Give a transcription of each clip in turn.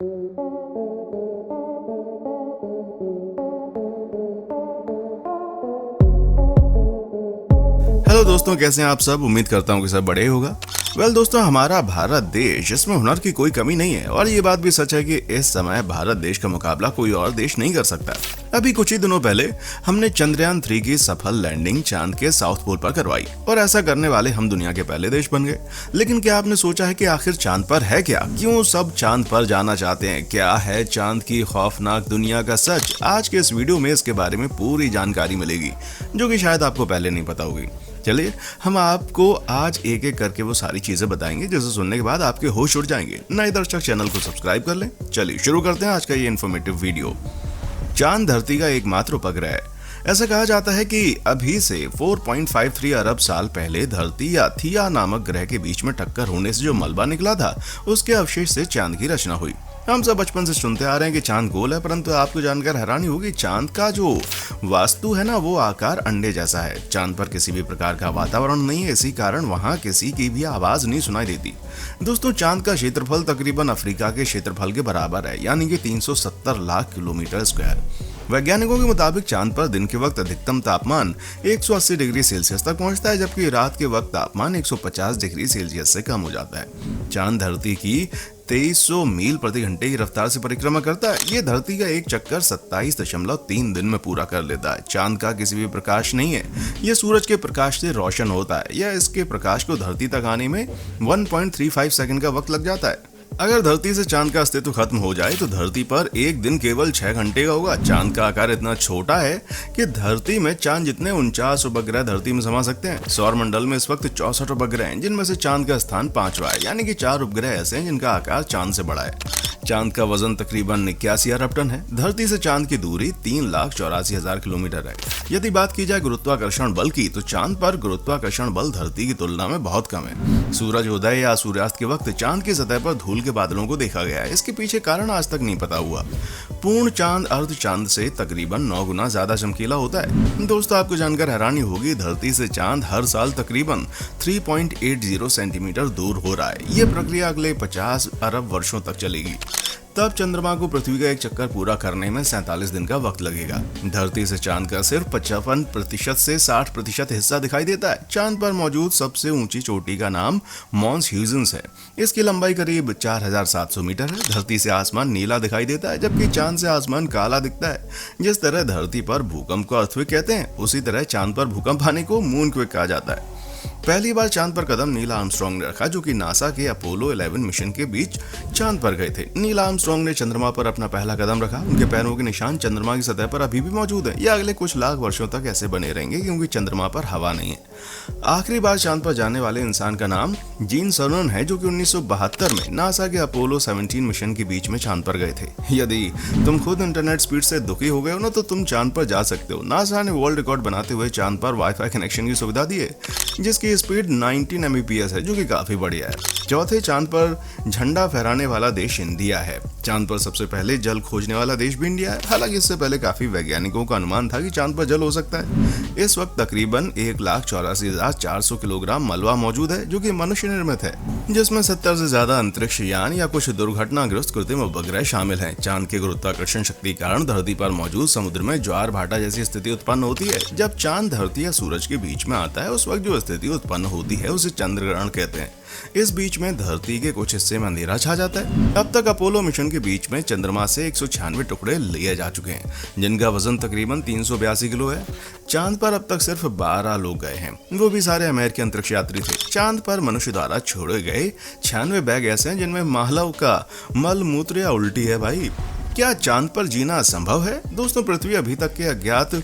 Hello दोस्तों, कैसे हैं आप सब। उम्मीद करता हूँ कि सब बढ़िया होगा। दोस्तों, हमारा भारत देश, इसमें हुनर की कोई कमी नहीं है और ये बात भी सच है कि इस समय भारत देश का मुकाबला कोई और देश नहीं कर सकता। अभी कुछ ही दिनों पहले हमने चंद्रयान 3 की सफल लैंडिंग चांद के साउथ पोल पर करवाई और ऐसा करने वाले हम दुनिया के पहले देश बन गए। लेकिन क्या आपने सोचा है कि आखिर चांद पर है क्या? क्यों सब चांद पर जाना चाहते हैं? क्या है चांद की खौफनाक दुनिया का सच? आज के इस वीडियो में इसके बारे में पूरी जानकारी मिलेगी, जो कि शायद आपको पहले नहीं पता होगी। चलिए, हम आपको आज एक एक करके वो सारी चीजें बताएंगे जिसे सुनने के बाद आपके होश उड़ जाएंगे। नए दर्शक चैनल को सब्सक्राइब कर लें। चलिए शुरू करते हैं आज का ये इन्फॉर्मेटिव वीडियो। चांद धरती का एकमात्र उपग्रह है। ऐसा कहा जाता है कि अभी से 4.53 अरब साल पहले धरती या थिया नामक ग्रह के बीच में टक्कर होने से जो मलबा निकला था, उसके अवशेष से चांद की रचना हुई। हम सब बचपन से सुनते आ रहे हैं कि चांद गोल है, परंतु आपको जानकर हैरानी होगी, चांद का जो वास्तु है ना, वो आकार अंडे जैसा है। चांद पर किसी भी प्रकार का वातावरण नहीं है, इसी कारण वहां किसी की भी आवाज नहीं सुनाई देती। दोस्तों, चांद का क्षेत्रफल तकरीबन अफ्रीका के क्षेत्रफल के बराबर है, यानी कि 370 लाख किलोमीटर स्क्वायर। वैज्ञानिकों के मुताबिक चांद पर दिन के वक्त अधिकतम तापमान 180 डिग्री सेल्सियस तक पहुंचता है, जबकि रात के वक्त तापमान 150 डिग्री सेल्सियस से कम हो जाता है। चांद धरती की 2300 मील प्रति घंटे की रफ्तार से परिक्रमा करता है। ये धरती का एक चक्कर 27.3 दिन में पूरा कर लेता है। चांद का किसी भी प्रकाश नहीं है, यह सूरज के प्रकाश से रोशन होता है। या इसके प्रकाश को धरती तक आने में 1.35 सेकंड का वक्त लग जाता है। अगर धरती से चांद का अस्तित्व खत्म हो जाए तो धरती पर एक दिन केवल 6 घंटे का होगा। चांद का आकार इतना छोटा है कि धरती में चांद जितने 49 उपग्रह धरती में समा सकते हैं। सौर मंडल में इस वक्त 64 उपग्रह हैं, जिनमें से चांद का स्थान 5वां है, यानी कि 4 उपग्रह ऐसे हैं जिनका आकार चांद से बड़ा है। चांद का वजन तकरीबन 81 अरब टन है। धरती से चांद की दूरी 3,84,000 किलोमीटर है। यदि बात की जाए गुरुत्वाकर्षण बल की, तो चांद पर गुरुत्वाकर्षण बल धरती की तुलना में बहुत कम है। सूरज उदय या सूर्यास्त के वक्त चांद की सतह पर धूल के बादलों को देखा गया है। इसके पीछे कारण आज तक नहीं पता हुआ। पूर्ण चांद अर्ध चांद से तकरीबन 9 गुना ज्यादा चमकीला होता है। दोस्तों, आपको जानकर हैरानी होगी, धरती से चांद हर साल तकरीबन 3.80 सेंटीमीटर दूर हो रहा है। ये प्रक्रिया अगले 50 अरब वर्षों तक चलेगी। तब चंद्रमा को पृथ्वी का एक चक्कर पूरा करने में 47 दिन का वक्त लगेगा। धरती से चांद का सिर्फ 55% से 60% हिस्सा दिखाई देता है। चांद पर मौजूद सबसे ऊंची चोटी का नाम मॉन्स ह्यूजेंस है। इसकी लंबाई करीब 4700 मीटर है। धरती से आसमान नीला दिखाई देता है, जबकि चांद से आसमान काला दिखता है। जिस तरह धरती पर भूकंप को अर्थक्वेक कहते हैं, उसी तरह चांद पर भूकंप आने को मूनक्वेक कहा जाता है। पहली बार चांद पर कदम नील आर्मस्ट्रांग ने रखा, जो कि नासा के अपोलो 11 मिशन के बीच चांद पर गए थे। नील आर्मस्ट्रांग ने चंद्रमा पर अपना पहला कदम रखा। उनके पैरों के निशान चंद्रमा की सतह पर अभी भी मौजूद है। यह अगले कुछ लाख वर्षों तक ऐसे बने रहेंगे, क्योंकि चंद्रमा पर हवा नहीं है। आखिरी बार चांद पर जाने वाले इंसान का नाम जीन सर्नन है, जो कि 1972 में नासा के अपोलो 17 मिशन के बीच में चांद पर गए थे। यदि तुम खुद इंटरनेट स्पीड से दुखी हो गए हो ना, तो तुम चांद पर जा सकते हो। नासा ने वर्ल्ड रिकॉर्ड बनाते हुए चांद पर वाईफाई कनेक्शन की सुविधा दी है, जिसकी स्पीड 19 Mbps है, जो कि काफी बढ़िया है। चौथे चांद पर झंडा फहराने वाला देश इंडिया है। चांद पर सबसे पहले जल खोजने वाला देश भी इंडिया है। हालांकि इससे पहले काफी वैज्ञानिकों का अनुमान था कि चांद पर जल हो सकता है। इस वक्त तकरीबन 1,84,400 किलोग्राम मलबा मौजूद है, जो कि मनुष्य निर्मित है, जिसमें 70 से ज्यादा अंतरिक्ष यान या कुछ दुर्घटनाग्रस्त कृत्रिम उपग्रह शामिल हैं। चांद के गुरुत्वाकर्षण शक्ति के कारण धरती पर मौजूद समुद्र में ज्वार भाटा जैसी स्थिति उत्पन्न होती है। जब चांद धरती या सूरज के बीच में आता है, उस वक्त जो स्थिति उत्पन्न होती है उसे चंद्रग्रहण कहते हैं। इस बीच में धरती के कुछ हिस्से में अंधेरा छा जाता है। अब तक अपोलो मिशन के बीच में चंद्रमा से 196 टुकड़े लिए जा चुके हैं, जिनका वजन तकरीबन 382 किलो है। चांद पर अब तक सिर्फ 12 लोग गए हैं, वो भी सारे अमेरिकी अंतरिक्ष यात्री थे। चांद पर मनुष्य द्वारा छोड़े गए 96 बैग ऐसे हैं जिनमें मानव का मल मूत्र या उल्टी है। भाई, क्या चांद पर जीना संभव है? दोस्तों, पृथ्वी अभी तक के अज्ञात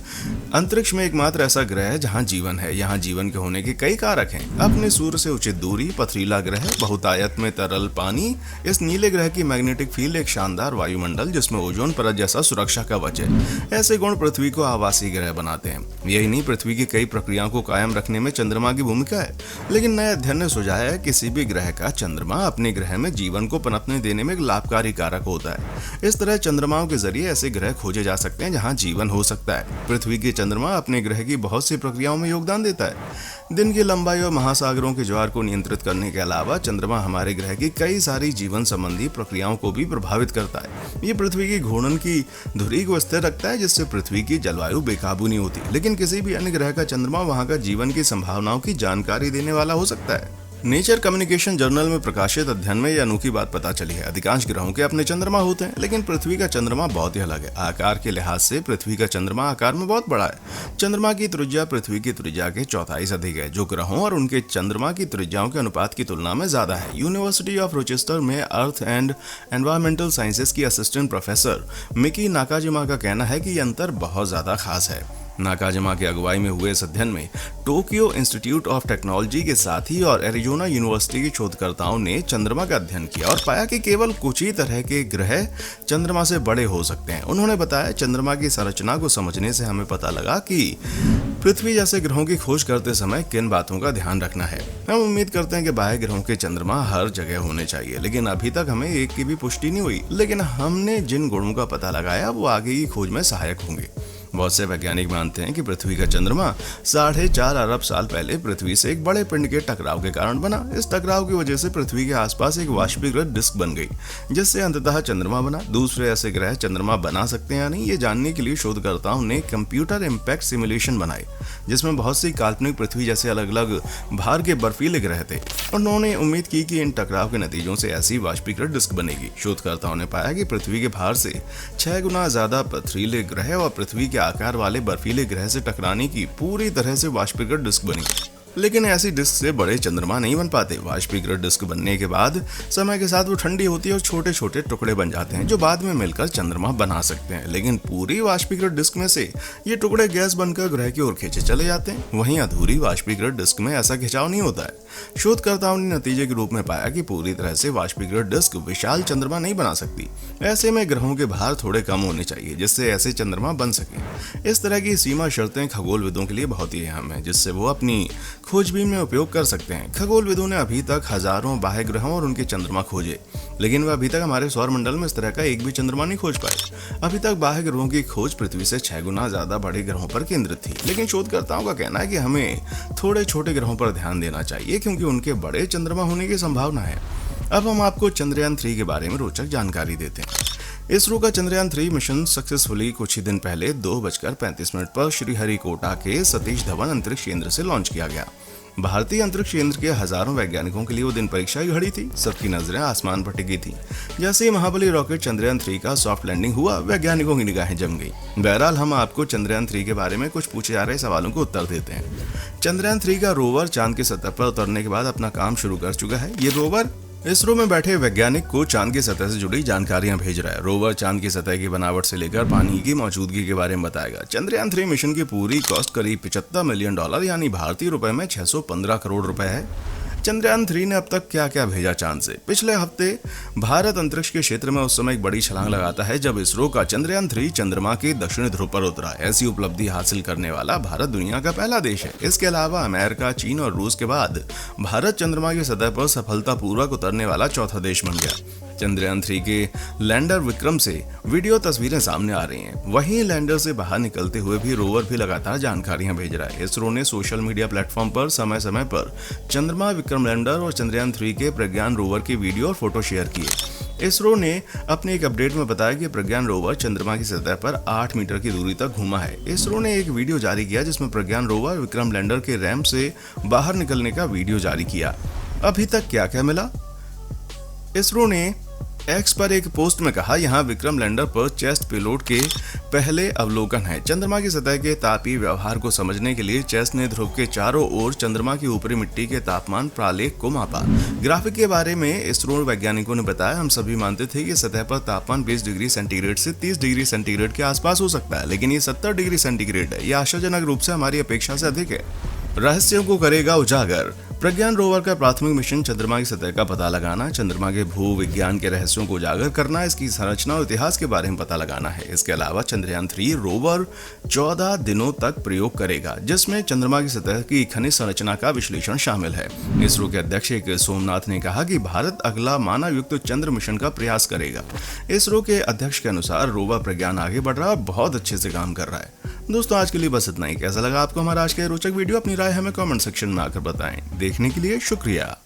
अंतरिक्ष में एकमात्र ऐसा ग्रह है जहां जीवन है। यहां जीवन के होने के कई कारक हैं। अपने सूर्य से उचित दूरी, पथरीला ग्रह, बहुतायत में तरल पानी, इस नीले ग्रह की मैग्नेटिक फील्ड, एक शानदार वायुमंडल जिसमें ओजोन परत जैसा सुरक्षा कवच है। ऐसे गुण पृथ्वी को आवासीय ग्रह बनाते हैं। यही नहीं, पृथ्वी की कई प्रक्रियाओं को कायम रखने में चंद्रमा की भूमिका है। लेकिन नए अध्ययन ने सुझाया है किसी भी ग्रह का चंद्रमा अपने ग्रह में जीवन को पनपने देने में एक लाभकारी कारक होता है। इस तरह चंद्रमाओं के जरिए ऐसे ग्रह खोजे जा सकते हैं जहां जीवन हो सकता है। पृथ्वी के चंद्रमा अपने ग्रह की बहुत सी प्रक्रियाओं में योगदान देता है। दिन की लंबाई और महासागरों के ज्वार को नियंत्रित करने के अलावा चंद्रमा हमारे ग्रह की कई सारी जीवन संबंधी प्रक्रियाओं को भी प्रभावित करता है। ये पृथ्वी की घूर्णन की धुरी को स्थिर रखता है, जिससे पृथ्वी की जलवायु बेकाबू नहीं होती। लेकिन किसी भी अन्य ग्रह का चंद्रमा वहां का जीवन की संभावनाओं की जानकारी देने वाला हो सकता है। नेचर कम्युनिकेशन जर्नल में प्रकाशित अध्ययन में यह अनोखी बात पता चली है। अधिकांश ग्रहों के अपने चंद्रमा होते हैं, लेकिन पृथ्वी का चंद्रमा बहुत ही अलग है। आकार के लिहाज से पृथ्वी का चंद्रमा आकार में बहुत बड़ा है। चंद्रमा की त्रिज्या पृथ्वी की त्रिज्या के चौथाई से अधिक है, जो ग्रहों और उनके चंद्रमा की त्रिज्याओं के अनुपात की तुलना में ज्यादा है। यूनिवर्सिटी ऑफ रोचेस्टर में अर्थ एंड एनवायरमेंटल साइंसेज की असिस्टेंट प्रोफेसर मिकी नाकाजिमा का कहना है कि यह अंतर बहुत ज्यादा खास है। नाकाजिमा की अगुवाई में हुए इस अध्ययन में टोक्यो इंस्टीट्यूट ऑफ टेक्नोलॉजी के साथी और एरिजोना यूनिवर्सिटी के शोधकर्ताओं ने चंद्रमा का अध्ययन किया और पाया कि केवल कुछ ही तरह के ग्रह चंद्रमा से बड़े हो सकते हैं। उन्होंने बताया, चंद्रमा की संरचना को समझने से हमें पता लगा कि पृथ्वी जैसे ग्रहों की खोज करते समय किन बातों का ध्यान रखना है। हम उम्मीद करते हैं कि बाह्य ग्रहों के चंद्रमा हर जगह होने चाहिए, लेकिन अभी तक हमें एक की भी पुष्टि नहीं हुई। लेकिन हमने जिन गुणों का पता लगाया वो आगे की खोज में सहायक होंगे। बहुत से वैज्ञानिक मानते हैं कि पृथ्वी का चंद्रमा 4.5 अरब साल पहले पृथ्वी से एक बड़े पिंड के टकराव के कारण बना। इस टकराव की वजह से पृथ्वी के आसपास एक वाष्पीकृत डिस्क बन गई, जिससे अंततः चंद्रमा बना। दूसरे ऐसे ग्रह चंद्रमा बना सकते हैं या नहीं, ये जानने के लिए शोधकर्ताओं ने कंप्यूटर इम्पैक्ट सिमुलेशन बनाए, जिसमें बहुत सी काल्पनिक पृथ्वी जैसे अलग अलग भार के बर्फीले ग्रह थे। उन्होंने उम्मीद की कि इन टकराव के नतीजों से ऐसी वाष्पीकृत डिस्क बनेगी। शोधकर्ताओं ने पाया कि पृथ्वी के भार से 6 गुना ज्यादा पथरीले ग्रह और पृथ्वी के आकार वाले बर्फीले ग्रह से टकराने की पूरी तरह से वाष्पीकृत डिस्क बनी। लेकिन ऐसी डिस्क से बड़े चंद्रमा नहीं बन पाते। वाष्पीकृत डिस्क बनने के बाद समय के साथ वो ठंडी होती है और छोटे छोटे टुकड़े बन जाते हैं, जो बाद में मिलकर चंद्रमा बना सकते हैं। लेकिन पूरी वाष्पीकृत डिस्क में से ये टुकड़े गैस बनकर ग्रह की ओर खींचे चले जाते हैं। वहीं अधूरी वाष्पीकृत डिस्क में ऐसा खिंचाव नहीं होता है। शोधकर्ताओं ने नतीजे के रूप में पाया कि पूरी तरह से वाष्पीकृत डिस्क विशाल चंद्रमा नहीं बना सकती। ऐसे में ग्रहों के भार थोड़े कम होने चाहिए, जिससे ऐसे चंद्रमा बन सके। इस तरह की सीमा शर्तें खगोलविदों के लिए बहुत ही अहम है, जिससे वो अपनी खोजबीन में उपयोग कर सकते हैं। खगोलविदों ने अभी तक हजारों बाह्य ग्रहों और उनके चंद्रमा खोजे, लेकिन वे अभी तक हमारे सौर मंडल में इस तरह का एक भी चंद्रमा नहीं खोज पाए। अभी तक बाह्य ग्रहों की खोज पृथ्वी से 6 गुना ज्यादा बड़े ग्रहों पर केंद्रित थी। लेकिन शोधकर्ताओं का कहना है कि हमें थोड़े छोटे ग्रहों पर ध्यान देना चाहिए, क्योंकि उनके बड़े चंद्रमा होने की संभावना है। अब हम आपको चंद्रयान 3 के बारे में रोचक जानकारी देते हैं। इसरो का चंद्रयान 3 मिशन सक्सेसफुली कुछ ही दिन पहले 2:35 पर श्रीहरिकोटा के सतीश धवन अंतरिक्ष केंद्र से लॉन्च किया गया। भारतीय अंतरिक्ष केंद्र के हजारों वैज्ञानिकों के लिए वो दिन परीक्षा की घड़ी थी। सबकी नजरें आसमान पर टिकी थी। जैसे ही महाबली रॉकेट चंद्रयान 3 का सॉफ्ट लैंडिंग हुआ, वैज्ञानिकों की निगाहें जम गई। बहरहाल हम आपको चंद्रयान 3 के बारे में कुछ पूछे जा रहे सवालों को उत्तर देते हैं। चंद्रयान 3 का रोवर चांद की सतह पर उतरने के बाद अपना काम शुरू कर चुका है। ये रोवर इसरो में बैठे वैज्ञानिक को चांद की सतह से जुड़ी जानकारियां भेज रहा है। रोवर चांद की सतह की बनावट से लेकर पानी की मौजूदगी के बारे में बताएगा। चंद्रयान 3 मिशन की पूरी कॉस्ट करीब $75 मिलियन यानी भारतीय रुपए में 615 करोड़ रुपए है। चंद्रयान 3 ने अब तक क्या क्या भेजा चांद से? पिछले हफ्ते भारत अंतरिक्ष के क्षेत्र में उस समय एक बड़ी छलांग लगाता है जब इसरो का चंद्रयान 3 चंद्रमा के दक्षिणी ध्रुव पर उतरा। ऐसी उपलब्धि हासिल करने वाला भारत दुनिया का पहला देश है। इसके अलावा अमेरिका, चीन और रूस के बाद भारत चंद्रमा की सतह पर सफलतापूर्वक उतरने वाला चौथा देश बन गया। चंद्रयान 3 के लैंडर विक्रम से वीडियो तस्वीरें सामने आ रही हैं। वहीं लैंडर से बाहर निकलते हुए भी रोवर भी लगातार जानकारियां भेज रहा है। इसरो ने सोशल मीडिया प्लेटफॉर्म पर समय समय पर चंद्रमा, विक्रम लैंडर और चंद्रयान 3 के प्रज्ञान रोवर की वीडियो और फोटो शेयर किए। इसरो ने अपने एक अपडेट में बताया कि प्रज्ञान रोवर चंद्रमा की सतह पर 8 मीटर की दूरी तक घूमा है। इसरो ने एक वीडियो जारी किया जिसमें प्रज्ञान रोवर विक्रम लैंडर के रैंप से बाहर निकलने का वीडियो जारी किया। अभी तक क्या क्या मिला? इसरो ने एक्स पर एक पोस्ट में कहा, यहाँ विक्रम लैंडर पर चेस्ट पेलोड के पहले अवलोकन है। चंद्रमा की सतह के तापीय व्यवहार को समझने के लिए चेस्ट ने ध्रुव के चारों ओर चंद्रमा की ऊपरी मिट्टी के तापमान प्रालेख को मापा। ग्राफिक के बारे में इसरो वैज्ञानिकों ने बताया, हम सभी मानते थे कि सतह पर तापमान 20 डिग्री सेंटीग्रेड से 30 डिग्री सेंटीग्रेड के आसपास हो सकता है, लेकिन ये 70 डिग्री सेंटीग्रेड है। यह आश्चर्यजनक रूप से हमारी अपेक्षा से अधिक है। रहस्यों को करेगा उजागर। प्रज्ञान रोवर का प्राथमिक मिशन चंद्रमा की सतह का पता लगाना, चंद्रमा के भू विज्ञान के रहस्यों को उजागर करना, इसकी संरचना और इतिहास के बारे में पता लगाना है। इसके अलावा चंद्रयान 3 रोवर 14 दिनों तक प्रयोग करेगा, जिसमें चंद्रमा की सतह की खनिज संरचना का विश्लेषण शामिल है। इसरो के अध्यक्ष के सोमनाथ ने कहा कि भारत अगला मानव युक्त चंद्र मिशन का प्रयास करेगा। इसरो के अध्यक्ष के अनुसार रोवर प्रज्ञान आगे बढ़ रहा है और बहुत अच्छे से काम कर रहा है। दोस्तों आज के लिए बस इतना ही। कैसा लगा आपको हमारा आज का रोचक वीडियो? अपनी राय हमें कमेंट सेक्शन में आकर बताएं। देखने के लिए शुक्रिया।